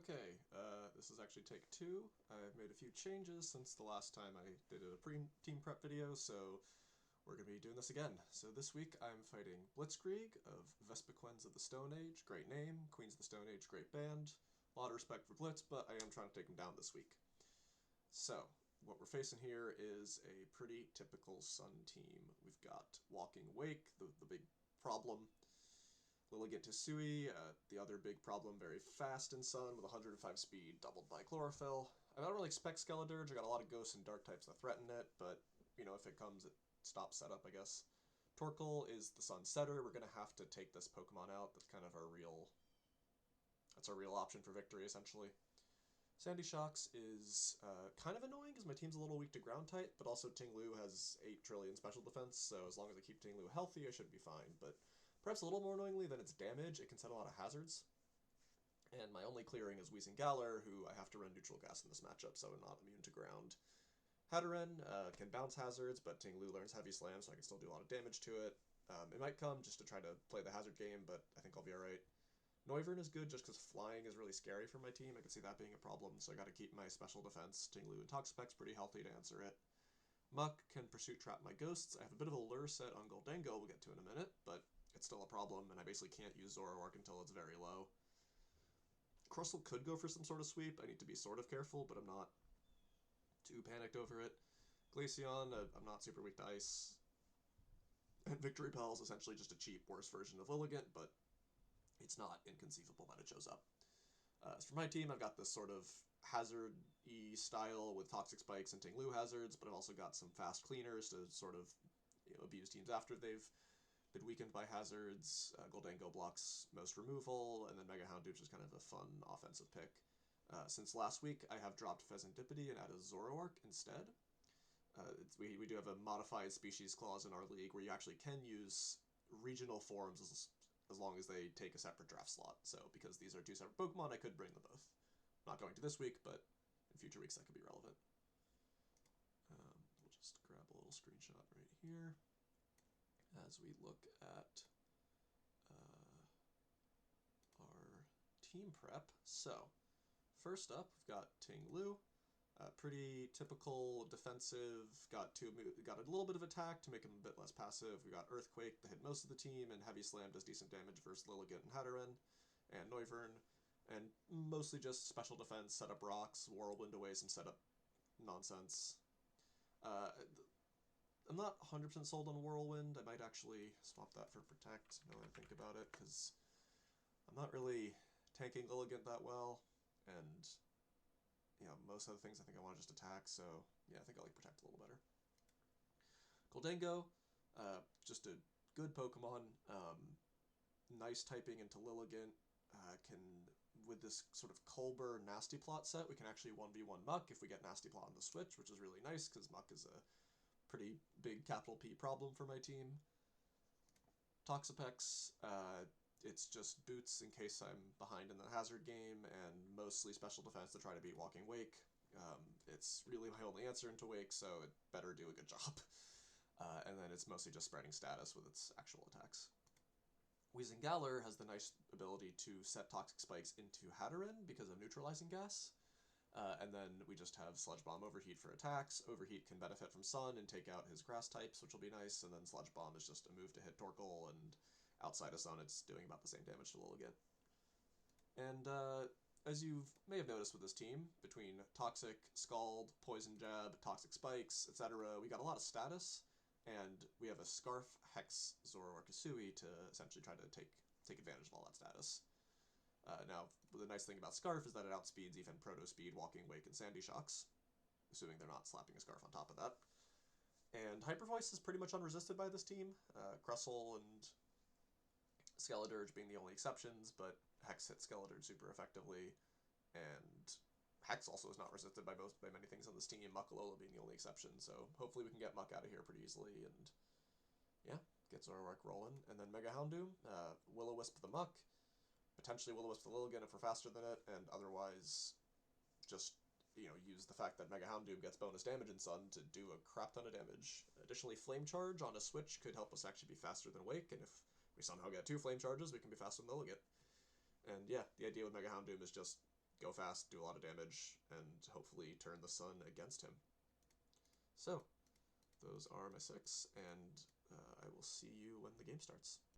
Okay, this is actually take two. I've made a few changes since the last time I did a pre-team prep video, so we're going to be doing this again. So this week I'm fighting Blitzkrieg of Vespiquens of the Stone Age, great name, Queens of the Stone Age, great band, a lot of respect for Blitz, but I am trying to take him down this week. So, what we're facing here is a pretty typical Sun team. We've got Walking Wake, the big problem. Lilligant to Sui, the other big problem, very fast in Sun with 105 speed, doubled by Chlorophyll. I don't really expect Skeledirge, I got a lot of Ghosts and Dark types that threaten it, but, you know, if it comes, it stops setup, I guess. Torkoal is the Sun Setter, we're going to have to take this Pokemon out, that's kind of our real option for victory, essentially. Sandy Shocks is kind of annoying because my team's a little weak to ground type, but also Ting-Lu has 8 trillion special defense, so as long as I keep Ting-Lu healthy, I should be fine. But perhaps a little more annoyingly than its damage, it can set a lot of hazards. And my only clearing is Weezing who I have to run neutral gas in this matchup, so I'm not immune to ground. Hatterene can bounce hazards, but Ting-Lu learns Heavy Slam, so I can still do a lot of damage to it. It might come just to try to play the hazard game, but I think I'll be alright. Noivern is good just because flying is really scary for my team. I can see that being a problem, so I gotta keep my special defense, Ting-Lu and Toxapex, pretty healthy to answer it. Muck can Pursuit Trap my ghosts. I have a bit of a lure set on Goldengo we'll get to in a minute, but it's still a problem, and I basically can't use Zoroark until it's very low. Crustle could go for some sort of sweep. I need to be sort of careful, but I'm not too panicked over it. Glaceon, I'm not super weak to Ice. And Victory Bell is essentially just a cheap, worse version of Lilligant, but it's not inconceivable that it shows up. As for my team, I've got this sort of hazard-y style with Toxic Spikes and Ting-Lu hazards, but I've also got some fast cleaners to sort of abuse teams after they've been weakened by hazards. Goldengo blocks most removal, and then Mega Houndoom is kind of a fun offensive pick. Since last week, I have dropped Pheasantipede and added Zoroark instead. We do have a modified species clause in our league where you actually can use regional forms as long as they take a separate draft slot. So because these are 2 separate Pokemon, I could bring them both. Not going to this week, but in future weeks that could be relevant. We'll just grab a little screenshot right here as we look at our team prep. So, first up, we've got Ting-Lu. Pretty typical defensive, got a little bit of attack to make him a bit less passive. We got Earthquake to hit most of the team, and Heavy Slam does decent damage versus Lilligant and Hatterene, and Noivern, and mostly just special defense, set up rocks, Whirlwind away some setup nonsense. I'm not 100% sold on Whirlwind. I might actually swap that for Protect, now that I think about it, because I'm not really tanking Lilligant that well, and most of the things I think I want to just attack, so yeah, I think I like Protect a little better. Goldengo, just a good Pokemon, nice typing into Lilligant, with this sort of Culber Nasty Plot set, we can actually 1v1 Muck if we get Nasty Plot on the Switch, which is really nice, because Muck is a pretty big capital P problem for my team. Toxapex, it's just boots in case I'm behind in the hazard game, and mostly special defense to try to beat Walking Wake. It's really my only answer into Wake, so it better do a good job. And then it's mostly just spreading status with its actual attacks. Weezing has the nice ability to set Toxic Spikes into Hatterene because of neutralizing gas. And then we just have Sludge Bomb Overheat for attacks. Overheat can benefit from Sun and take out his grass types, which will be nice, and then Sludge Bomb is just a move to hit Torkoal, and outside of Sun, it's doing about the same damage to Lilligant. And as you may have noticed with this team, between Toxic, Scald, Poison Jab, Toxic Spikes, etc., we got a lot of status, and we have a Scarf, Hex, Zoroark, Kasui to essentially try to take advantage of all that status. Now, the nice thing about Scarf is that it outspeeds even Proto Speed, Walking Wake, and Sandy Shocks, assuming they're not slapping a Scarf on top of that. And Hyper Voice is pretty much unresisted by this team. Crustle and Skeledirge being the only exceptions, but Hex hits Skeledirge super effectively, and Hex also is not resisted by many things on this team, Muckalola being the only exception, so hopefully we can get Muck out of here pretty easily, and yeah, get Zoroark rolling. And then Mega Houndoom, Will-O-Wisp the Muck, potentially Will-O-Wisp the Lilligant if we're faster than it, and otherwise just use the fact that Mega Houndoom gets bonus damage in Sun to do a crap ton of damage. Additionally, Flame Charge on a switch could help us actually be faster than Wake, and if we somehow get 2 Flame Charges, we can be faster than Lilligant. And yeah, the idea with Mega Houndoom is just go fast, do a lot of damage, and hopefully turn the sun against him. So, those are my 6, and I will see you when the game starts.